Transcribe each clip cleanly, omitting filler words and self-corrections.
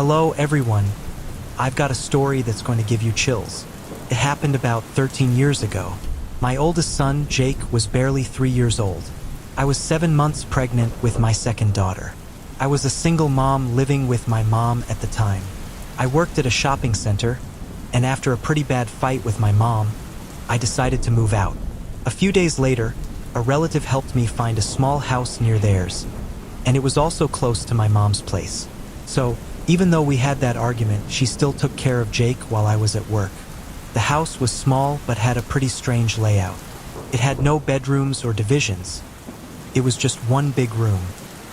Hello everyone, I've got a story that's going to give you chills. It happened about 13 years ago. My oldest son, Jake, was barely 3 years old. I was 7 months pregnant with my second daughter. I was a single mom living with my mom at the time. I worked at a shopping center, and after a pretty bad fight with my mom, I decided to move out. A few days later, a relative helped me find a small house near theirs, and it was also close to my mom's place. So, even though we had that argument, she still took care of Jake while I was at work. The house was small but had a pretty strange layout. It had no bedrooms or divisions. It was just one big room.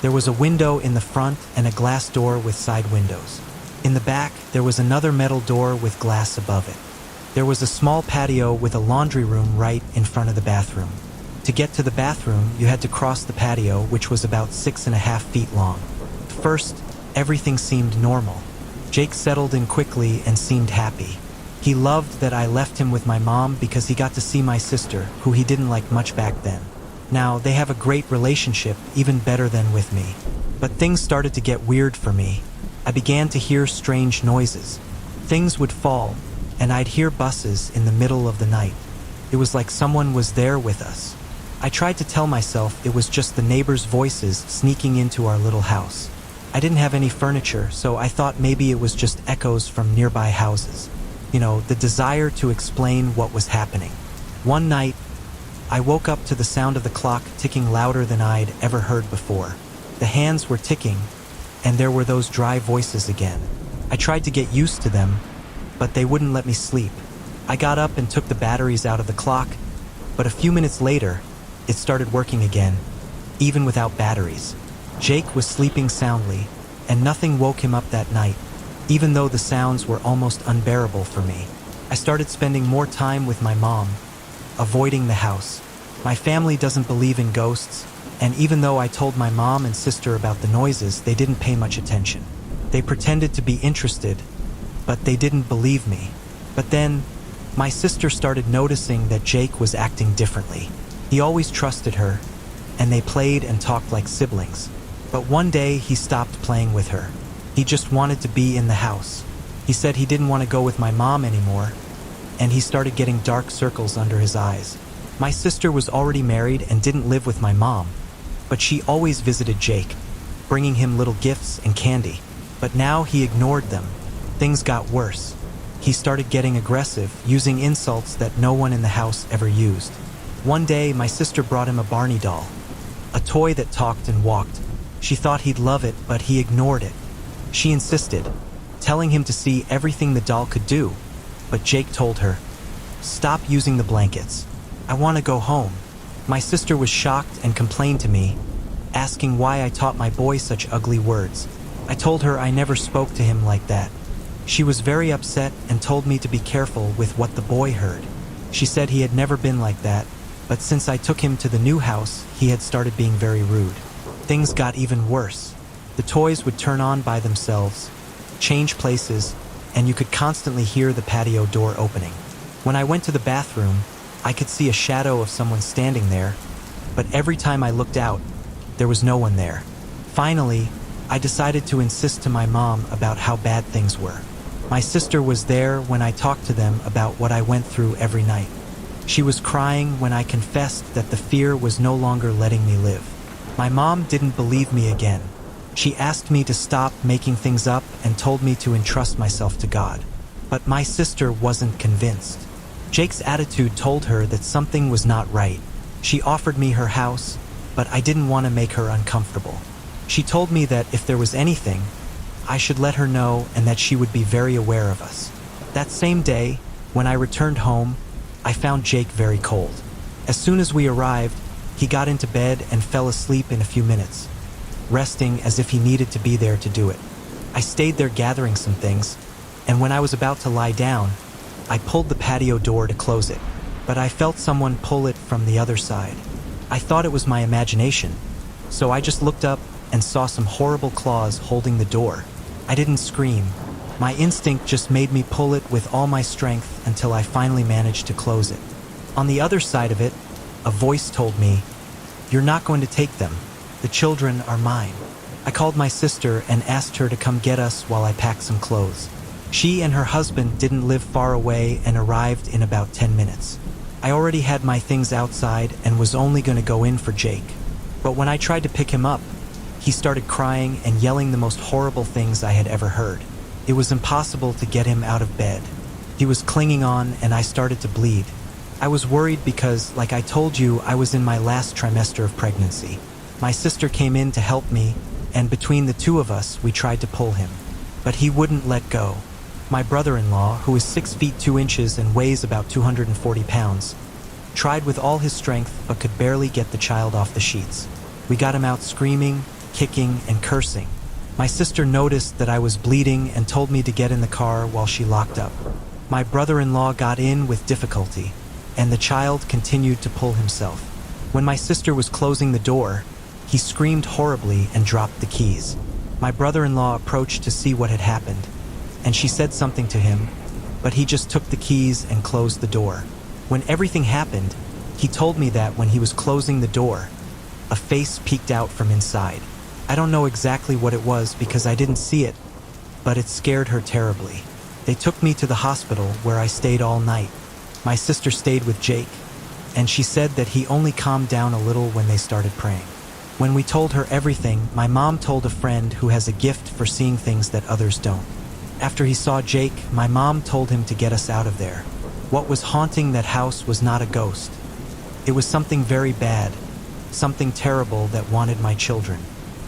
There was a window in the front and a glass door with side windows. In the back, there was another metal door with glass above it. There was a small patio with a laundry room right in front of the bathroom. To get to the bathroom, you had to cross the patio, which was about 6.5 feet long. First, everything seemed normal. Jake settled in quickly and seemed happy. He loved that I left him with my mom because he got to see my sister, who he didn't like much back then. Now, they have a great relationship, even better than with me. But things started to get weird for me. I began to hear strange noises. Things would fall, and I'd hear buses in the middle of the night. It was like someone was there with us. I tried to tell myself it was just the neighbors' voices sneaking into our little house. I didn't have any furniture, so I thought maybe it was just echoes from nearby houses. You know, the desire to explain what was happening. One night, I woke up to the sound of the clock ticking louder than I'd ever heard before. The hands were ticking, and there were those dry voices again. I tried to get used to them, but they wouldn't let me sleep. I got up and took the batteries out of the clock, but a few minutes later, it started working again, even without batteries. Jake was sleeping soundly, and nothing woke him up that night, even though the sounds were almost unbearable for me. I started spending more time with my mom, avoiding the house. My family doesn't believe in ghosts, and even though I told my mom and sister about the noises, they didn't pay much attention. They pretended to be interested, but they didn't believe me. But then, my sister started noticing that Jake was acting differently. He always trusted her, and they played and talked like siblings. But one day, he stopped playing with her. He just wanted to be in the house. He said he didn't want to go with my mom anymore, and he started getting dark circles under his eyes. My sister was already married and didn't live with my mom, but she always visited Jake, bringing him little gifts and candy. But now he ignored them. Things got worse. He started getting aggressive, using insults that no one in the house ever used. One day, my sister brought him a Barney doll, a toy that talked and walked. She thought he'd love it, but he ignored it. She insisted, telling him to see everything the doll could do. But Jake told her, "Stop using the blankets. I want to go home." My sister was shocked and complained to me, asking why I taught my boy such ugly words. I told her I never spoke to him like that. She was very upset and told me to be careful with what the boy heard. She said he had never been like that, but since I took him to the new house, he had started being very rude. Things got even worse. The toys would turn on by themselves, change places, and you could constantly hear the patio door opening. When I went to the bathroom, I could see a shadow of someone standing there, but every time I looked out, there was no one there. Finally, I decided to insist to my mom about how bad things were. My sister was there when I talked to them about what I went through every night. She was crying when I confessed that the fear was no longer letting me live. My mom didn't believe me again. She asked me to stop making things up and told me to entrust myself to God. But my sister wasn't convinced. Jake's attitude told her that something was not right. She offered me her house, but I didn't want to make her uncomfortable. She told me that if there was anything, I should let her know and that she would be very aware of us. That same day, when I returned home, I found Jake very cold. As soon as we arrived, he got into bed and fell asleep in a few minutes, resting as if he needed to be there to do it. I stayed there gathering some things, and when I was about to lie down, I pulled the patio door to close it, but I felt someone pull it from the other side. I thought it was my imagination, so I just looked up and saw some horrible claws holding the door. I didn't scream. My instinct just made me pull it with all my strength until I finally managed to close it. On the other side of it, a voice told me, "You're not going to take them. The children are mine." I called my sister and asked her to come get us while I packed some clothes. She and her husband didn't live far away and arrived in about 10 minutes. I already had my things outside and was only going to go in for Jake. But when I tried to pick him up, he started crying and yelling the most horrible things I had ever heard. It was impossible to get him out of bed. He was clinging on and I started to bleed. I was worried because, like I told you, I was in my last trimester of pregnancy. My sister came in to help me, and between the two of us, we tried to pull him. But he wouldn't let go. My brother-in-law, who is 6 feet 2 inches and weighs about 240 pounds, tried with all his strength but could barely get the child off the sheets. We got him out screaming, kicking, and cursing. My sister noticed that I was bleeding and told me to get in the car while she locked up. My brother-in-law got in with difficulty, and the child continued to pull himself. When my sister was closing the door, he screamed horribly and dropped the keys. My brother-in-law approached to see what had happened, and she said something to him, but he just took the keys and closed the door. When everything happened, he told me that when he was closing the door, a face peeked out from inside. I don't know exactly what it was because I didn't see it, but it scared her terribly. They took me to the hospital where I stayed all night. My sister stayed with Jake, and she said that he only calmed down a little when they started praying. When we told her everything, my mom told a friend who has a gift for seeing things that others don't. After he saw Jake, my mom told him to get us out of there. What was haunting that house was not a ghost. It was something very bad, something terrible that wanted my children.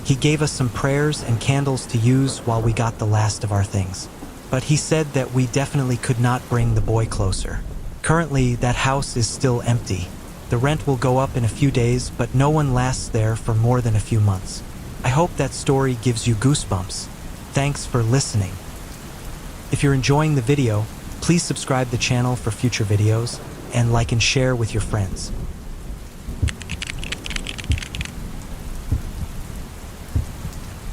He gave us some prayers and candles to use while we got the last of our things. But he said that we definitely could not bring the boy closer. Currently, that house is still empty. The rent will go up in a few days, but no one lasts there for more than a few months. I hope that story gives you goosebumps. Thanks for listening. If you're enjoying the video, please subscribe the channel for future videos, and like and share with your friends.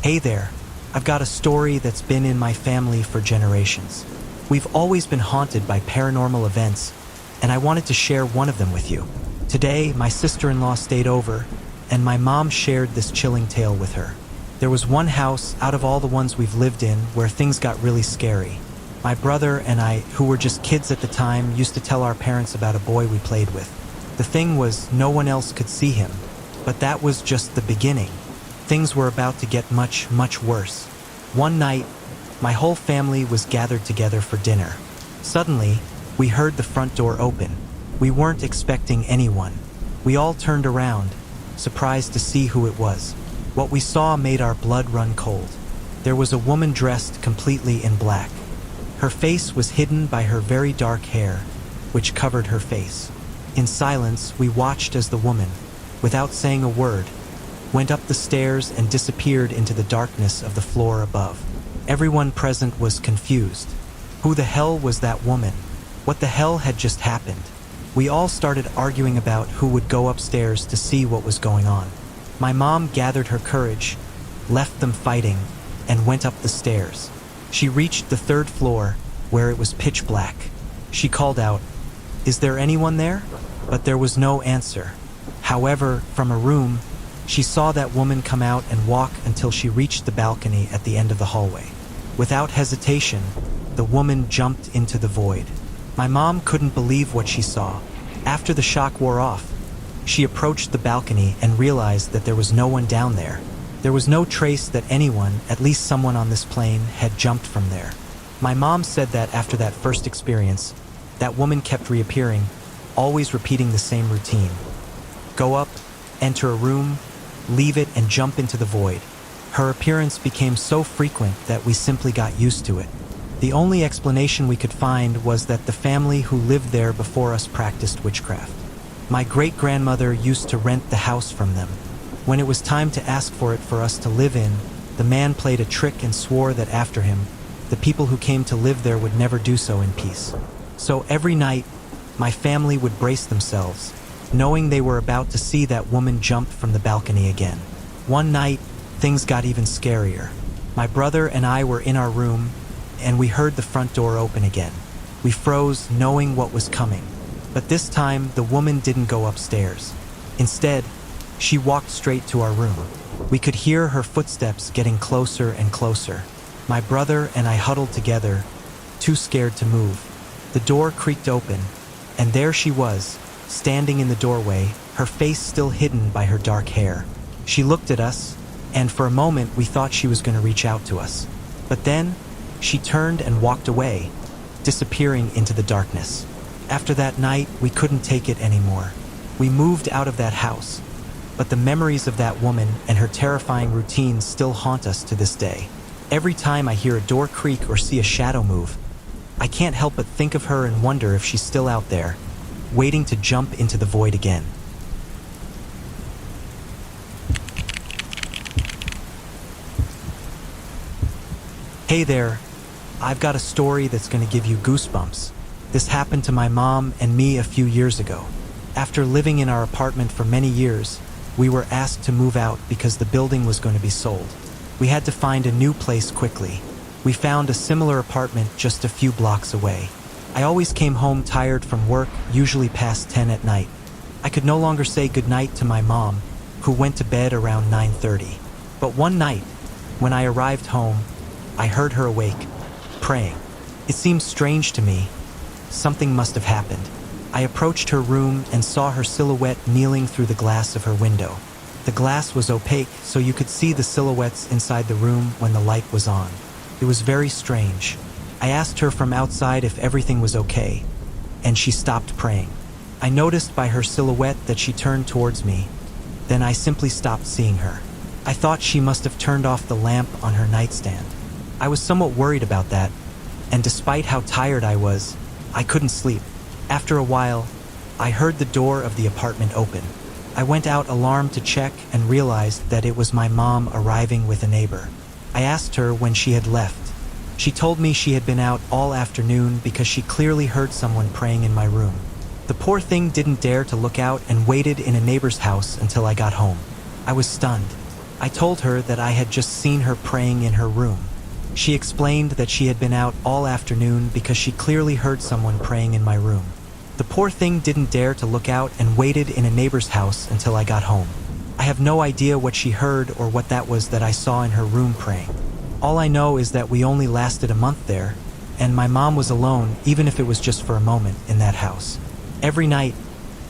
Hey there, I've got a story that's been in my family for generations. We've always been haunted by paranormal events, and I wanted to share one of them with you. Today, my sister-in-law stayed over, and my mom shared this chilling tale with her. There was one house out of all the ones we've lived in where things got really scary. My brother and I, who were just kids at the time, used to tell our parents about a boy we played with. The thing was, no one else could see him, but that was just the beginning. Things were about to get much, much worse. One night, my whole family was gathered together for dinner. Suddenly, we heard the front door open. We weren't expecting anyone. We all turned around, surprised to see who it was. What we saw made our blood run cold. There was a woman dressed completely in black. Her face was hidden by her very dark hair, which covered her face. In silence, we watched as the woman, without saying a word, went up the stairs and disappeared into the darkness of the floor above. Everyone present was confused. Who the hell was that woman? What the hell had just happened? We all started arguing about who would go upstairs to see what was going on. My mom gathered her courage, left them fighting, and went up the stairs. She reached the 3rd floor, where it was pitch black. She called out, "Is there anyone there?" But there was no answer. However, from a room, she saw that woman come out and walk until she reached the balcony at the end of the hallway. Without hesitation, the woman jumped into the void. My mom couldn't believe what she saw. After the shock wore off, she approached the balcony and realized that there was no one down there. There was no trace that anyone, at least someone on this plane, had jumped from there. My mom said that after that first experience, that woman kept reappearing, always repeating the same routine. Go up, enter a room, leave it, and jump into the void. Her appearance became so frequent that we simply got used to it. The only explanation we could find was that the family who lived there before us practiced witchcraft. My great-grandmother used to rent the house from them. When it was time to ask for it for us to live in, the man played a trick and swore that after him, the people who came to live there would never do so in peace. So every night, my family would brace themselves, knowing they were about to see that woman jump from the balcony again. One night, things got even scarier. My brother and I were in our room, and we heard the front door open again. We froze, knowing what was coming. But this time, the woman didn't go upstairs. Instead, she walked straight to our room. We could hear her footsteps getting closer and closer. My brother and I huddled together, too scared to move. The door creaked open, and there she was, standing in the doorway, her face still hidden by her dark hair. She looked at us, and for a moment we thought she was going to reach out to us. But then, she turned and walked away, disappearing into the darkness. After that night, we couldn't take it anymore. We moved out of that house, but the memories of that woman and her terrifying routines still haunt us to this day. Every time I hear a door creak or see a shadow move, I can't help but think of her and wonder if she's still out there, waiting to jump into the void again. Hey there, I've got a story that's going to give you goosebumps. This happened to my mom and me a few years ago. After living in our apartment for many years, we were asked to move out because the building was going to be sold. We had to find a new place quickly. We found a similar apartment just a few blocks away. I always came home tired from work, usually past 10 at night. I could no longer say goodnight to my mom, who went to bed around 9:30. But one night, when I arrived home, I heard her awake, praying. It seemed strange to me. Something must have happened. I approached her room and saw her silhouette kneeling through the glass of her window. The glass was opaque, so you could see the silhouettes inside the room when the light was on. It was very strange. I asked her from outside if everything was okay, and she stopped praying. I noticed by her silhouette that she turned towards me. Then I simply stopped seeing her. I thought she must have turned off the lamp on her nightstand. I was somewhat worried about that, and despite how tired I was, I couldn't sleep. After a while, I heard the door of the apartment open. I went out alarmed to check and realized that it was my mom arriving with a neighbor. I asked her when she had left. She told me she had been out all afternoon because she clearly heard someone praying in my room. The poor thing didn't dare to look out and waited in a neighbor's house until I got home. I was stunned. I told her that I had just seen her praying in her room. She explained that she had been out all afternoon because she clearly heard someone praying in my room. The poor thing didn't dare to look out and waited in a neighbor's house until I got home. I have no idea what she heard or what that was that I saw in her room praying. All I know is that we only lasted a month there, and my mom was alone, even if it was just for a moment, in that house. Every night,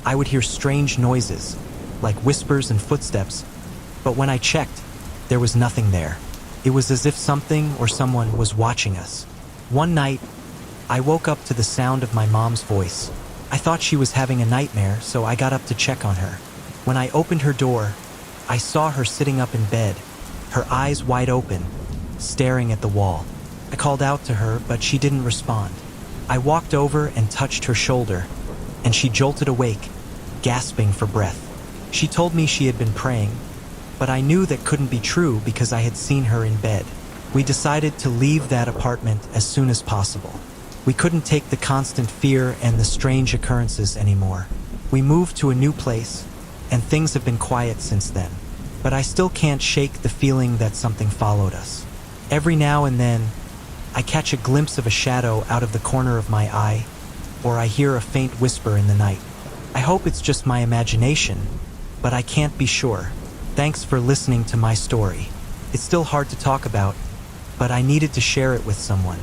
I would hear strange noises, like whispers and footsteps, but when I checked, there was nothing there. It was as if something or someone was watching us. One night, I woke up to the sound of my mom's voice. I thought she was having a nightmare, so I got up to check on her. When I opened her door, I saw her sitting up in bed, her eyes wide open, staring at the wall. I called out to her, but she didn't respond. I walked over and touched her shoulder, and she jolted awake, gasping for breath. She told me she had been praying, but I knew that couldn't be true because I had seen her in bed. We decided to leave that apartment as soon as possible. We couldn't take the constant fear and the strange occurrences anymore. We moved to a new place, and things have been quiet since then. But I still can't shake the feeling that something followed us. Every now and then, I catch a glimpse of a shadow out of the corner of my eye, or I hear a faint whisper in the night. I hope it's just my imagination, but I can't be sure. Thanks for listening to my story. It's still hard to talk about, but I needed to share it with someone.